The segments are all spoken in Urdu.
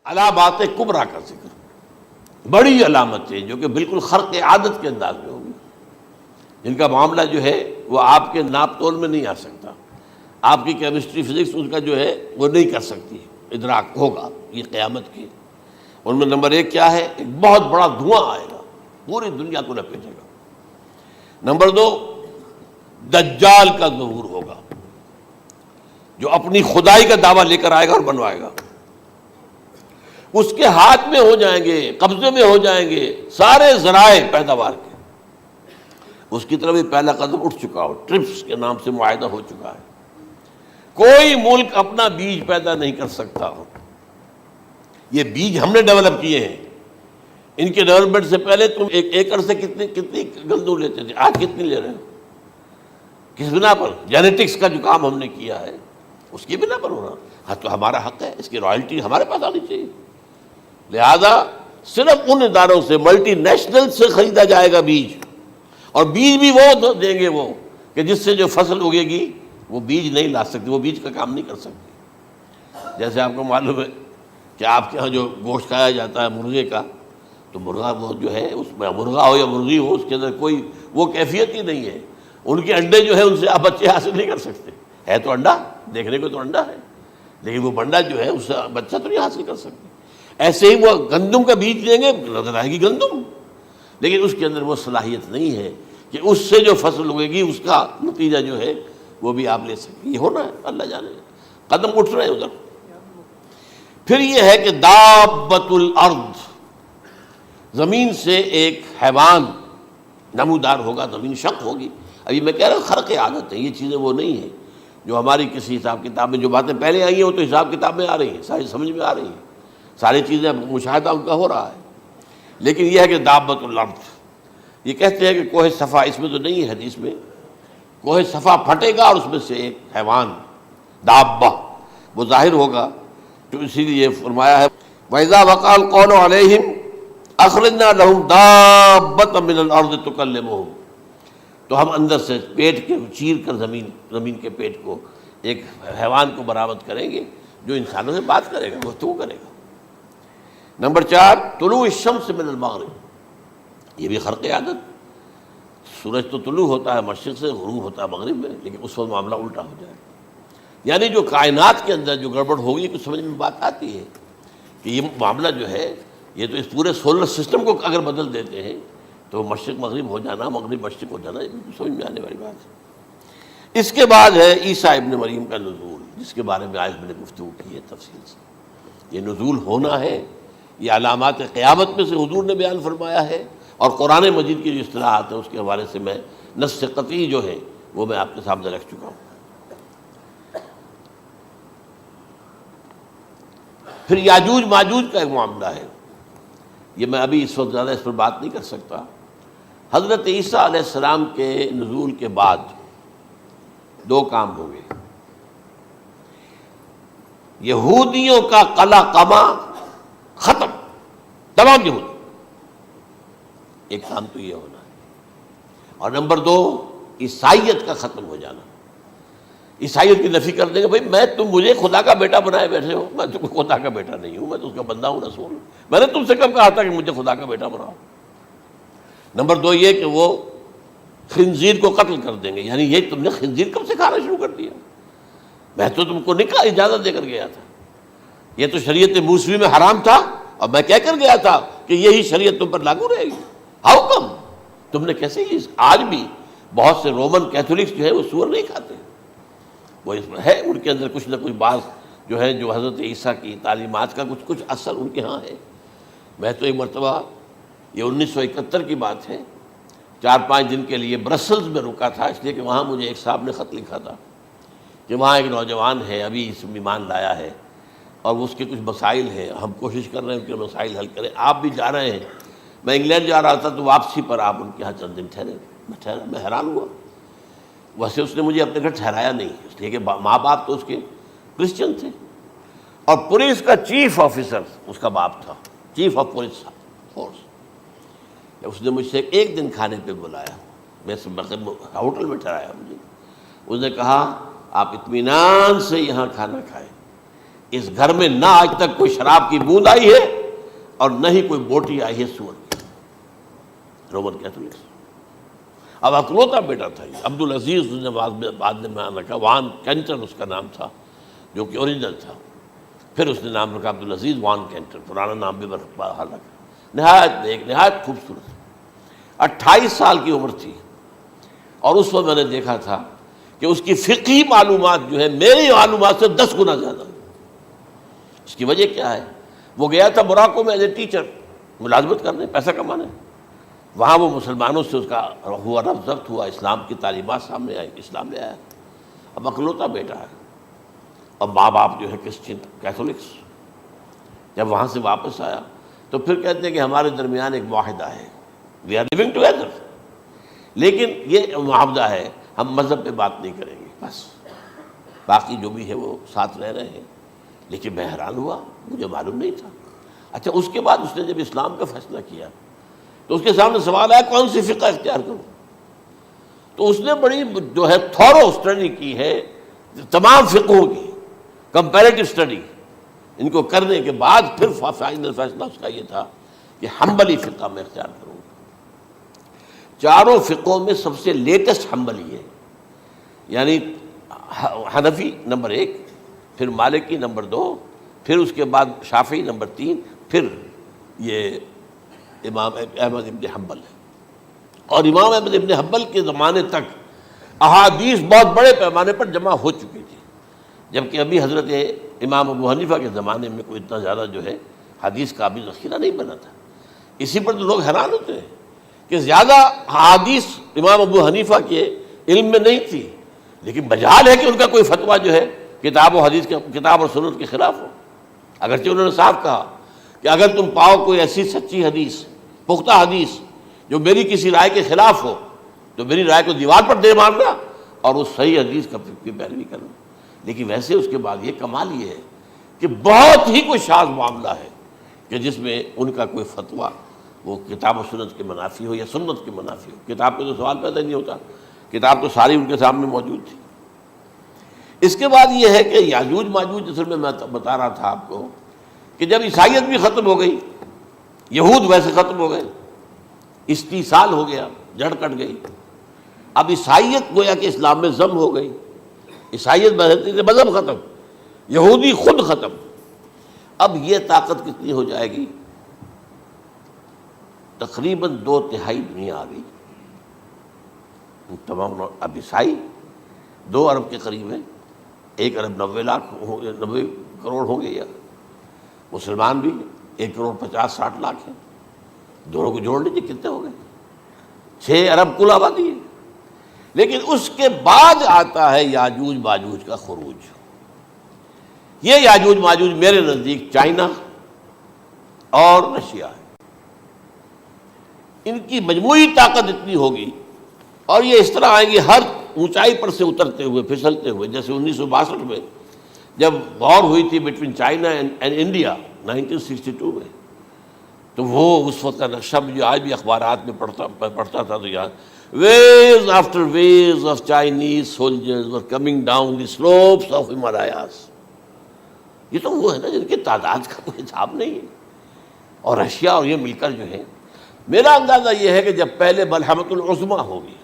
علامات کبریٰ کا ذکر، بڑی علامتیں جو کہ بالکل خرق عادت کے انداز میں ہوگی، جن کا معاملہ جو ہے وہ آپ کے ناپ تول میں نہیں آ سکتا، آپ کی کیمسٹری فزکس اس کا جو ہے وہ نہیں کر سکتی، ادراک ہوگا یہ قیامت کی۔ ان میں نمبر ایک کیا ہے؟ ایک بہت بڑا دھواں آئے گا، پوری دنیا کو لپیٹے گا۔ نمبر دو، دجال کا ظہور ہوگا، جو اپنی خدائی کا دعویٰ لے کر آئے گا اور بنوائے گا۔ اس کے ہاتھ میں ہو جائیں گے، قبضے میں ہو جائیں گے سارے ذرائع پیداوار کے۔ اس کی طرف بھی پہلا قدم اٹھ چکا ہو، ٹرپس کے نام سے معاہدہ ہو چکا ہے۔ کوئی ملک اپنا بیج پیدا نہیں کر سکتا ہو، یہ بیج ہم نے ڈیولپ کیے ہیں۔ ان کے ڈیولپمنٹ سے پہلے تم ایک ایکڑ سے کتنی گندم لیتے تھے، آج کتنی لے رہے ہو؟ کس بنا پر؟ جینیٹکس کا جو کام ہم نے کیا ہے اس کی بنا پر ہو رہا۔ ہاں تو ہمارا حق ہے، اس کی رائلٹی ہمارے پاس آنی چاہیے۔ لہذا صرف ان اداروں سے، ملٹی نیشنل سے خریدا جائے گا بیج، اور بیج بھی وہ دیں گے وہ کہ جس سے جو فصل اگے گی وہ بیج نہیں لا سکتی، وہ بیج کا کام نہیں کر سکتی۔ جیسے آپ کو معلوم ہے کہ آپ کے ہاں جو گوشت کھایا جاتا ہے مرغے کا، تو مرغا وہ جو ہے اس میں مرغا ہو یا مرغی ہو، اس کے اندر کوئی وہ کیفیت ہی نہیں ہے۔ ان کے انڈے جو ہے ان سے آپ بچے حاصل نہیں کر سکتے، ہے تو انڈا، دیکھنے کو تو انڈا ہے، لیکن وہ بنڈا جو ہے اس سے بچہ تو نہیں حاصل کر سکتے۔ ایسے ہی وہ گندم کا بیج دیں گے، نظر آئے گی گندم، لیکن اس کے اندر وہ صلاحیت نہیں ہے کہ اس سے جو فصل اگے گی اس کا نتیجہ جو ہے وہ بھی آپ لے سکیں۔ یہ ہونا ہے، اللہ جانے، قدم اٹھ رہے ہیں ادھر۔ پھر یہ ہے کہ دابۃ الارض، زمین سے ایک حیوان نمودار ہوگا، زمین شق ہوگی۔ ابھی میں کہہ رہا ہوں خرق عادت ہے، یہ چیزیں وہ نہیں ہیں جو ہماری کسی حساب کتاب میں جو باتیں پہلے آئی ہیں وہ تو حساب کتاب میں آ رہی ہیں، ساری سمجھ میں آ رہی ہیں، ساری چیزیں مشاہدہ ان کا ہو رہا ہے۔ لیکن یہ ہے کہ دابۃ الارض، یہ کہتے ہیں کہ کوہ صفا، اس میں تو نہیں ہے حدیث میں، کوہ صفا پھٹے گا اور اس میں سے ایک حیوان دابہ وہ ظاہر ہوگا، تو اسی لیے فرمایا ہے وَإِذَا وَقَعَ الْقَوْلُ عَلَيْهِمْ أَخْرَجْنَا لَهُمْ دَابَّةً مِّنَ الْأَرْضِ تُكَلِّمُهُمْ، تو ہم اندر سے پیٹ کے چیر کر زمین کے پیٹ کو ایک حیوان کو برآمد کریں گے جو انسانوں سے بات کرے گا، گفتگو کرے گا۔ نمبر 4، طلوع الشمس من المغرب، یہ بھی خرق عادت، سورج تو طلوع ہوتا ہے مشرق سے، غروب ہوتا ہے مغرب میں، لیکن اس وقت معاملہ الٹا ہو جائے، یعنی جو کائنات کے اندر جو گڑبڑ ہوگی کچھ سمجھ میں بات آتی ہے کہ یہ معاملہ جو ہے یہ تو اس پورے سولر سسٹم کو اگر بدل دیتے ہیں تو مشرق مغرب ہو جانا، مغرب مشرق ہو جانا، یہ سمجھ میں آنے والی بات ہے۔ اس کے بعد ہے عیسیٰ ابن مریم کا نزول، جس کے بارے میں آج میں نے گفتگو کی ہے تفصیل سے۔ یہ نزول ہونا ہے، یہ علامات قیامت میں سے حضور نے بیان فرمایا ہے، اور قرآن مجید کی جو اصطلاحات ہیں اس کے حوالے سے میں نص قطعی جو ہے وہ میں آپ کے سامنے رکھ چکا ہوں۔ پھر یاجوج ماجوج کا ایک معاملہ ہے، یہ میں ابھی اس وقت زیادہ اس پر بات نہیں کر سکتا۔ حضرت عیسیٰ علیہ السلام کے نزول کے بعد دو کام ہوں گے، یہودیوں کا قلع قمع ختم، تمام یہود، ایک کام تو یہ ہونا ہے، اور نمبر 2 عیسائیت کا ختم ہو جانا۔ عیسائیت کی نفی کر دیں گے، بھائی تم مجھے خدا کا بیٹا بنائے بیٹھے ہو، میں تم خدا کا بیٹا نہیں ہوں، میں تو اس کا بندہ ہوں، رسول ہوں، میں نے تم سے کب کہا تھا کہ مجھے خدا کا بیٹا بناؤ۔ نمبر 2 یہ کہ وہ خنزیر کو قتل کر دیں گے، یعنی یہ تم نے خنزیر کب سے کھانا شروع کر دیا؟ میں تو تم کو نکاح اجازت دے کر گیا تھا، یہ تو شریعت موسوی میں حرام تھا، اور میں کہہ کر گیا تھا کہ یہی شریعت تم پر لاگو رہے گی، ہاؤ کم؟ تم نے کیسے یہ؟ آج بھی بہت سے رومن کیتھولکس جو ہے وہ سور نہیں کھاتے، وہ اس میں ہے ان کے اندر کچھ نہ کچھ بات جو ہے جو حضرت عیسیٰ کی تعلیمات کا کچھ اثر ان کے ہاں ہے۔ میں تو ایک مرتبہ، یہ 1971 کی بات ہے، 4-5 دن کے لیے برسلز میں رکا تھا، اس لیے کہ وہاں مجھے ایک صاحب نے خط لکھا تھا کہ وہاں ایک نوجوان ہے، ابھی اس ایمان لایا ہے، اور اس کے کچھ مسائل ہیں، ہم کوشش کر رہے ہیں ان کے مسائل حل کریں، آپ بھی جا رہے ہیں۔ میں انگلینڈ جا رہا تھا تو واپسی پر آپ ان کے یہاں چند دن ٹھہرے، میں حیران ہوا۔ ویسے اس نے مجھے اپنے گھر ٹھہرایا نہیں، اس لیے کہ ماں باپ تو اس کے کرسچن تھے، اور پولیس کا چیف آفیسر اس کا باپ تھا، چیف آف پولیس فورس۔ اس نے مجھ سے ایک دن کھانے پہ بلایا، میں ہوٹل میں ٹھہرایا مجھے، اس نے کہا آپ اطمینان سے یہاں کھانا کھائیں، اس گھر میں نہ آج تک کوئی شراب کی بوند آئی ہے اور نہ ہی کوئی بوٹی آئی ہے سور کی. Roman Catholics. اب اکلوتا بیٹا تھا یہ عبد العزیز، نے بعد میں نام رکھا، وان کینٹر اس کا نام تھا جو کہ اوریجنل تھا. پھر اس نے نام رکھا عبد العزیز وان کینٹر، پرانا نام بھی بحال رکھا. نہایت نیک، نہایت خوبصورت. 28 سال کی عمر تھی اور اس وقت میں نے دیکھا تھا کہ اس کی فقہی معلومات جو ہے میری معلومات سے 10 گنا زیادہ. اس کی وجہ کیا ہے؟ وہ گیا تھا موراکو میں ایز اے ٹیچر ملازمت کرنے، پیسہ کمانے. وہاں وہ مسلمانوں سے اس کا ہوا ربط ضبط ہوا، اسلام کی تعلیمات سامنے آئی، اسلام لے آیا. اب اکلوتا بیٹا ہے اور ماں باپ جو ہے کرسچن کیتھولکس. جب وہاں سے واپس آیا تو پھر کہتے ہیں کہ ہمارے درمیان ایک معاہدہ ہے، وی آر لیونگ ٹوگیدر، لیکن یہ معاہدہ ہے ہم مذہب پہ بات نہیں کریں گے، بس باقی جو بھی ہے وہ ساتھ رہ رہے ہیں. لیکن میں حیران ہوا، مجھے معلوم نہیں تھا. اچھا اس کے بعد اس نے جب اسلام کا فیصلہ کیا تو اس کے سامنے سوال آیا کون سی فقہ اختیار کروں. تو اس نے بڑی جو ہے تھورو اسٹڈی کی ہے تمام فقہوں کی، کمپیریٹو اسٹڈی. ان کو کرنے کے بعد پھر فائنل فیصلہ اس کا یہ تھا کہ حنبلی فقہ میں اختیار کروں. چاروں فقہوں میں سب سے لیٹسٹ حنبلی ہے، یعنی حنفی نمبر 1، پھر مالکی نمبر 2، پھر اس کے بعد شافعی نمبر 3، پھر یہ امام احمد ابن حنبل ہے. اور امام احمد ابن حنبل کے زمانے تک احادیث بہت بڑے پیمانے پر جمع ہو چکی تھی، جبکہ ابھی حضرت امام ابو حنیفہ کے زمانے میں کوئی اتنا زیادہ جو ہے حدیث کا بھی ذخیرہ نہیں بنا تھا. اسی پر تو لوگ حیران ہوتے ہیں کہ زیادہ حدیث امام ابو حنیفہ کے علم میں نہیں تھی، لیکن مجال ہے کہ ان کا کوئی فتویٰ جو ہے کتاب و حدیث کے، کتاب اور سنت کے خلاف ہو. اگرچہ انہوں نے صاف کہا کہ اگر تم پاؤ کوئی ایسی سچی حدیث، پختہ حدیث جو میری کسی رائے کے خلاف ہو تو میری رائے کو دیوار پر دے مارنا اور اس صحیح حدیث کی پیروی کرنا. لیکن ویسے اس کے بعد یہ کمال یہ ہے کہ بہت ہی کوئی شاذ معاملہ ہے کہ جس میں ان کا کوئی فتویٰ وہ کتاب و سنت کے منافی ہو یا سنت کے منافی ہو. کتاب پہ تو سوال پیدا نہیں ہوتا، کتاب تو ساری ان کے سامنے موجود تھی. اس کے بعد یہ ہے کہ یاجوج ماجوج، جس میں بتا رہا تھا آپ کو کہ جب عیسائیت بھی ختم ہو گئی، یہود ویسے ختم ہو گئے، استیصال ہو گیا، جڑ کٹ گئی. اب عیسائیت گویا کہ اسلام میں ضم ہو گئی. عیسائیت مذہب ختم، یہودی خود ختم. اب یہ طاقت کتنی ہو جائے گی؟ تقریباً 2/3 دنیا آ گئی. تمام اب عیسائی 2 ارب کے قریب ہیں، 1 ارب 90 کروڑ ہوں گے، یا مسلمان بھی 1 کروڑ 50-60 لاکھ ہیں. دونوں کو جوڑ لیجیے کتنے ہو گئے؟ 6 ارب کل آبادی ہے. لیکن اس کے بعد آتا ہے یاجوج ماجوج کا خروج. یہ یاجوج ماجوج میرے نزدیک چائنا اور رشیا ہے. ان کی مجموعی طاقت اتنی ہوگی اور یہ اس طرح آئیں گے ہر اونچائی پر سے اترتے ہوئے، پھسلتے ہوئے. جیسے 1962 میں جب وار ہوئی تھی بٹوین چائنا اینڈ انڈیا 1962 میں، تو وہ اس وقت کا نقشہ مجھے آج بھی اخبارات میں پڑھتا تھا تو یاد، waves after waves of Chinese soldiers were coming down the slopes of Himalayas. یہ تو وہ ہے نا جن کی تعداد کا کوئی حساب نہیں ہے. اور رشیا اور یہ مل کر جو ہے، میرا اندازہ یہ ہے کہ جب پہلے ملحمۃ العظمیٰ ہوگی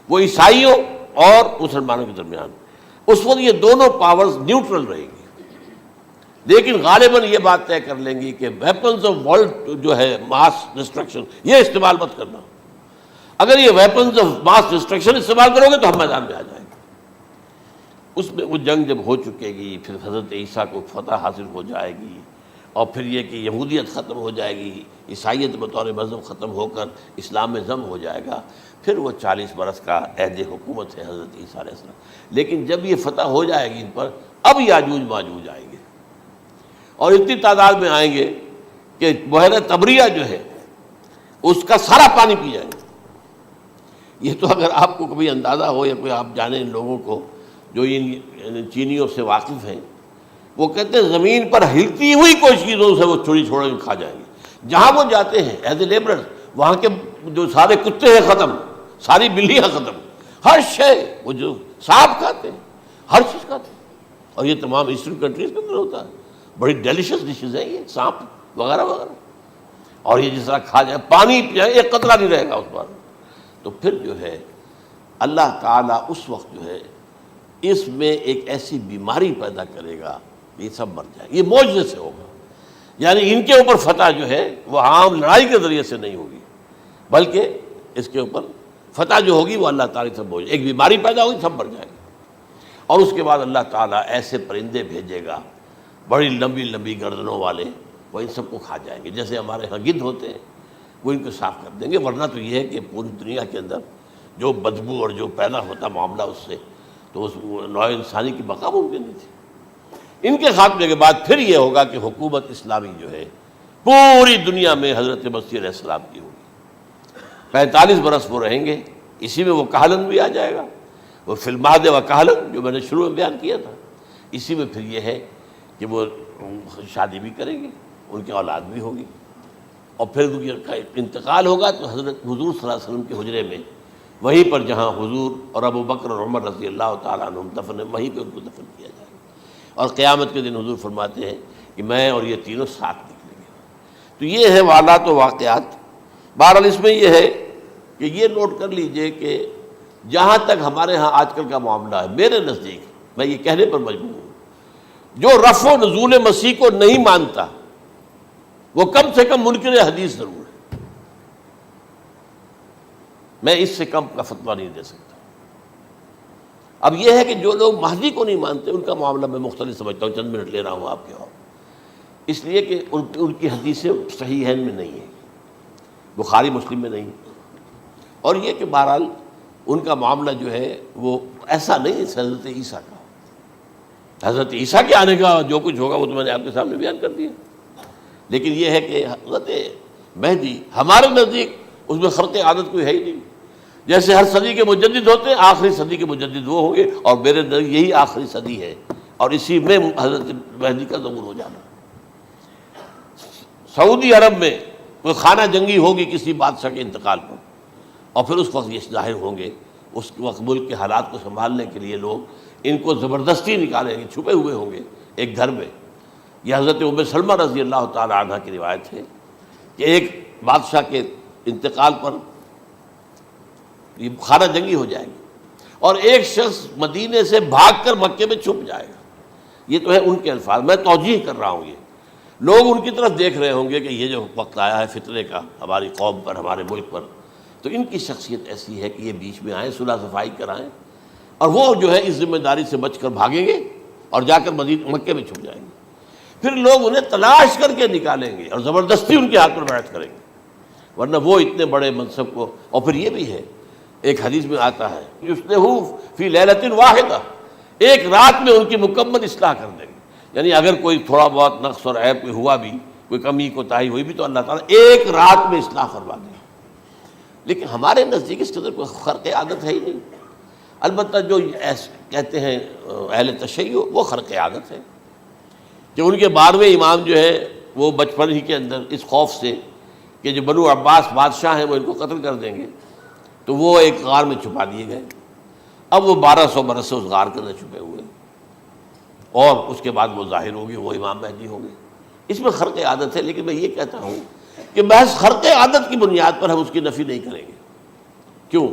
وہ عیسائیوں اور مسلمانوں کے درمیان، اس وقت یہ دونوں پاورز نیوٹرل رہیں گی. لیکن غالباً یہ بات طے کر لیں گی کہ ویپنز آف ورلڈ جو ہے ماس ڈسٹرکشن، یہ استعمال مت کرنا. اگر یہ ویپنز آف ماس ڈسٹرکشن استعمال کرو گے تو ہم میدان میں آ جائیں گے. اس میں وہ جنگ جب ہو چکے گی، پھر حضرت عیسیٰ کو فتح حاصل ہو جائے گی، اور پھر یہ کہ یہودیت ختم ہو جائے گی، عیسائیت بطور مذہب ختم ہو کر اسلام میں ضم ہو جائے گا. پھر وہ 40 برس کا عہد حکومت ہے حضرت عیسیٰ علیہ السلام. لیکن جب یہ فتح ہو جائے گی ان پر، اب یاجوج ماجوج آئیں گے اور اتنی تعداد میں آئیں گے کہ بحیرہ طبریہ جو ہے اس کا سارا پانی پی جائیں گے. یہ تو اگر آپ کو کبھی اندازہ ہو یا کوئی آپ جانیں ان لوگوں کو جو ان چینیوں سے واقف ہیں، وہ کہتے ہیں زمین پر ہلتی ہوئی کوئی چیزوں سے وہ چھوڑ کے کھا جائیں گے. جہاں وہ جاتے ہیں ایز اے لیبرر، وہاں کے جو سارے کتے ہیں ختم، ساری بلیاں ختم، ہر شے، وہ جو سانپ کھاتے ہیں، ہر چیز کھاتے ہیں. اور یہ تمام ایسٹرن کنٹریز کے اندر ہوتا ہے. بڑی ڈیلیشیس ڈشز ہیں یہ، سانپ وغیرہ وغیرہ. اور یہ جس طرح کھا جائے، پانی پیا ایک قطرہ نہیں رہے گا اس پر. تو پھر جو ہے اللہ تعالیٰ اس وقت جو ہے اس میں ایک ایسی بیماری پیدا کرے گا، یہ سب مر جائے. یہ معجزے سے ہوگا. یعنی ان کے اوپر فتح جو ہے وہ عام لڑائی کے ذریعے سے نہیں ہوگی، بلکہ اس کے اوپر فتح جو ہوگی وہ اللہ تعالیٰ سے بوجھ. ایک بیماری پیدا ہوگی، سب مر جائے گا. اور اس کے بعد اللہ تعالیٰ ایسے پرندے بھیجے گا بڑی لمبی لمبی گردنوں والے، وہ ان سب کو کھا جائیں گے. جیسے ہمارے ہاں گدھ ہوتے ہیں، وہ ان کو صاف کر دیں گے. ورنہ تو یہ ہے کہ پوری دنیا کے اندر جو بدبو اور جو پیدا ہوتا معاملہ اس سے، تو اس نوع انسانی کی بقا ممکن نہیں تھی. ان کے خاتمے کے بعد پھر یہ ہوگا کہ حکومت اسلامی جو ہے پوری دنیا میں حضرت مسیح علیہ السلام کی ہوگی. 45 برس وہ رہیں گے. اسی میں وہ کہلن بھی آ جائے گا، وہ فی المہد و کہلن جو میں نے شروع میں بیان کیا تھا. اسی میں پھر یہ ہے کہ وہ شادی بھی کریں گے، ان کی اولاد بھی ہوگی. اور پھر ان کا انتقال ہوگا تو حضرت حضور صلی اللہ علیہ وسلم کے حجرے میں، وہیں پر جہاں حضور اور ابو بکر اور عمر رضی اللہ تعالیٰ عنہم دفن ہیں، وہیں پہ ان کو دفن کیا جائے گا. اور قیامت کے دن حضور فرماتے ہیں کہ میں اور یہ تینوں ساتھ نکلیں گے. تو یہ ہے حالات و واقعات. بہرحال اس میں یہ ہے کہ یہ نوٹ کر لیجئے کہ جہاں تک ہمارے ہاں آج کل کا معاملہ ہے، میرے نزدیک میں یہ کہنے پر مجبور ہوں، جو رفع و نزول مسیح کو نہیں مانتا وہ کم سے کم منکر حدیث ضرور ہے. میں اس سے کم کا فتویٰ نہیں دے سکتا. اب یہ ہے کہ جو لوگ مہدی کو نہیں مانتے ان کا معاملہ میں مختلف سمجھتا ہوں. چند منٹ لے رہا ہوں آپ کے، اور اس لیے کہ ان کی حدیثیں صحیحین میں نہیں ہیں، بخاری مسلم میں نہیں. اور یہ کہ بہرحال ان کا معاملہ جو ہے وہ ایسا نہیں ہے حضرت عیسیٰ کا. حضرت عیسیٰ کے آنے کا جو کچھ ہوگا وہ تو میں نے آپ کے سامنے بیان کر دیا. لیکن یہ ہے کہ حضرت مہدی ہمارے نزدیک اس میں خرق عادت کوئی ہے ہی نہیں. جیسے ہر صدی کے مجدد ہوتے ہیں، آخری صدی کے مجدد وہ ہوں گے، اور میرے نزدیک یہی آخری صدی ہے، اور اسی میں حضرت مہدی کا ظہور ہو جانا. سعودی عرب میں کوئی خانہ جنگی ہوگی کسی بادشاہ کے انتقال پر، اور پھر اس وقت یہ ظاہر ہوں گے. اس وقت ملک کے حالات کو سنبھالنے کے لیے لوگ ان کو زبردستی نکالیں گے، چھپے ہوئے ہوں گے ایک گھر میں. یہ حضرت ام سلمہ رضی اللہ تعالی عنہ کی روایت ہے کہ ایک بادشاہ کے انتقال پر یہ خانہ جنگی ہو جائے گی، اور ایک شخص مدینے سے بھاگ کر مکے میں چھپ جائے گا. یہ تو ہے ان کے الفاظ، میں توجیہ کر رہا ہوں. یہ لوگ ان کی طرف دیکھ رہے ہوں گے کہ یہ جو وقت آیا ہے فتنے کا ہماری قوم پر، ہمارے ملک پر، تو ان کی شخصیت ایسی ہے کہ یہ بیچ میں آئیں، صلح صفائی کرائیں، اور وہ جو ہے اس ذمہ داری سے بچ کر بھاگیں گے اور جا کر مکے میں چھپ جائیں گے. پھر لوگ انہیں تلاش کر کے نکالیں گے اور زبردستی ان کے ہاتھ پر بیعت کریں گے، ورنہ وہ اتنے بڑے منصب کو. اور پھر یہ بھی ہے، ایک حدیث میں آتا ہے یصلحو فی لیلۃ واحدہ، ایک رات میں ان کی مکمل اصلاح کر دیں گے. یعنی اگر کوئی تھوڑا بہت نقص اور عیب کوئی ہوا بھی، کوئی کمی کوتاہی ہوئی بھی، تو اللہ تعالیٰ ایک رات میں اصلاح کروا دیں. لیکن ہمارے نزدیک اس قدر کوئی خرق عادت ہے ہی نہیں. البتہ جو کہتے ہیں اہل تشیع، وہ خرق عادت ہے کہ ان کے 12ویں امام جو ہے وہ بچپن ہی کے اندر اس خوف سے کہ جو بنو عباس بادشاہ ہیں وہ ان کو قتل کر دیں گے، تو وہ ایک غار میں چھپا دیے گئے. اب وہ 1200 برس سے اس غار کے اندر چھپے ہوئے، اور اس کے بعد وہ ظاہر ہوگی، وہ امام مہدی ہوں گے. اس میں خرق عادت ہے. لیکن میں یہ کہتا ہوں کہ محض خرق عادت کی بنیاد پر ہم اس کی نفی نہیں کریں گے. کیوں؟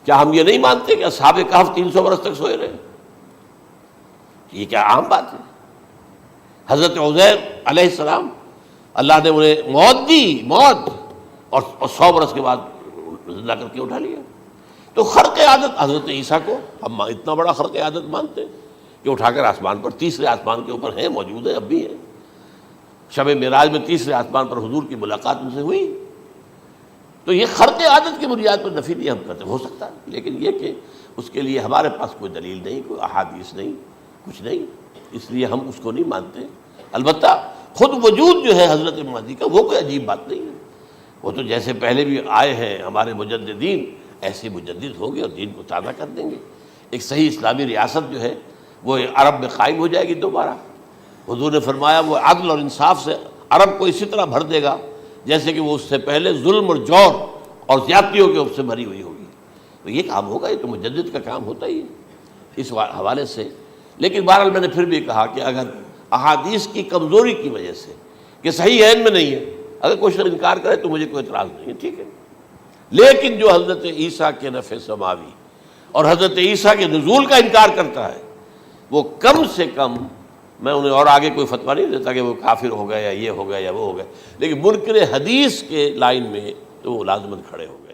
کیا ہم یہ نہیں مانتے کہ اصحاب کہف 300 برس تک سوئے رہے؟ یہ کیا عام بات ہے؟ حضرت عزیر علیہ السلام اللہ نے انہیں موت دی، موت، اور 100 برس کے بعد زندہ کر کے اٹھا لیا. تو خرق عادت حضرت عیسیٰ کو ہم اتنا بڑا خرق عادت مانتے ہیں کہ اٹھا کر آسمان پر، تیسرے آسمان کے اوپر ہیں، موجود ہیں، اب بھی ہیں. شب معراج میں تیسرے آسمان پر حضور کی ملاقات ان سے ہوئی. تو یہ خرق عادت کی بنیاد پر نفی نہیں ہم کرتے. ہو سکتا ہے، لیکن یہ کہ اس کے لیے ہمارے پاس کوئی دلیل نہیں، کوئی احادیث نہیں، کچھ نہیں، اس لیے ہم اس کو نہیں مانتے. البتہ خود وجود جو ہے حضرت مہدی کا وہ کوئی عجیب بات نہیں ہے. وہ تو جیسے پہلے بھی آئے ہیں ہمارے مجددین، ایسے مجدد ہوں گے اور دین کو تازہ کر دیں گے. ایک صحیح اسلامی ریاست جو ہے وہ عرب میں قائم ہو جائے گی دوبارہ. حضور نے فرمایا وہ عدل اور انصاف سے عرب کو اسی طرح بھر دے گا جیسے کہ وہ اس سے پہلے ظلم اور جور اور زیادتیوں کے سے بھری ہوئی ہوگی. تو یہ کام ہوگا، یہ تو مجدد کا کام ہوتا ہی ہے. اس حوالے سے لیکن بہرحال میں نے پھر بھی کہا کہ اگر احادیث کی کمزوری کی وجہ سے کہ صحیح عین میں نہیں ہے، اگر کوئی شخص انکار کرے تو مجھے کوئی اعتراض نہیں ہے، ٹھیک ہے، لیکن جو حضرت عیسیٰ کے نفع سماوی اور حضرت عیسیٰ کے نزول کا انکار کرتا ہے وہ کم سے کم، میں انہیں اور آگے کوئی فتویٰ نہیں دیتا کہ وہ کافر ہو گئے یا یہ ہو گیا یا وہ ہو گیا، لیکن منکر حدیث کے لائن میں تو وہ لازماً کھڑے ہو گئے۔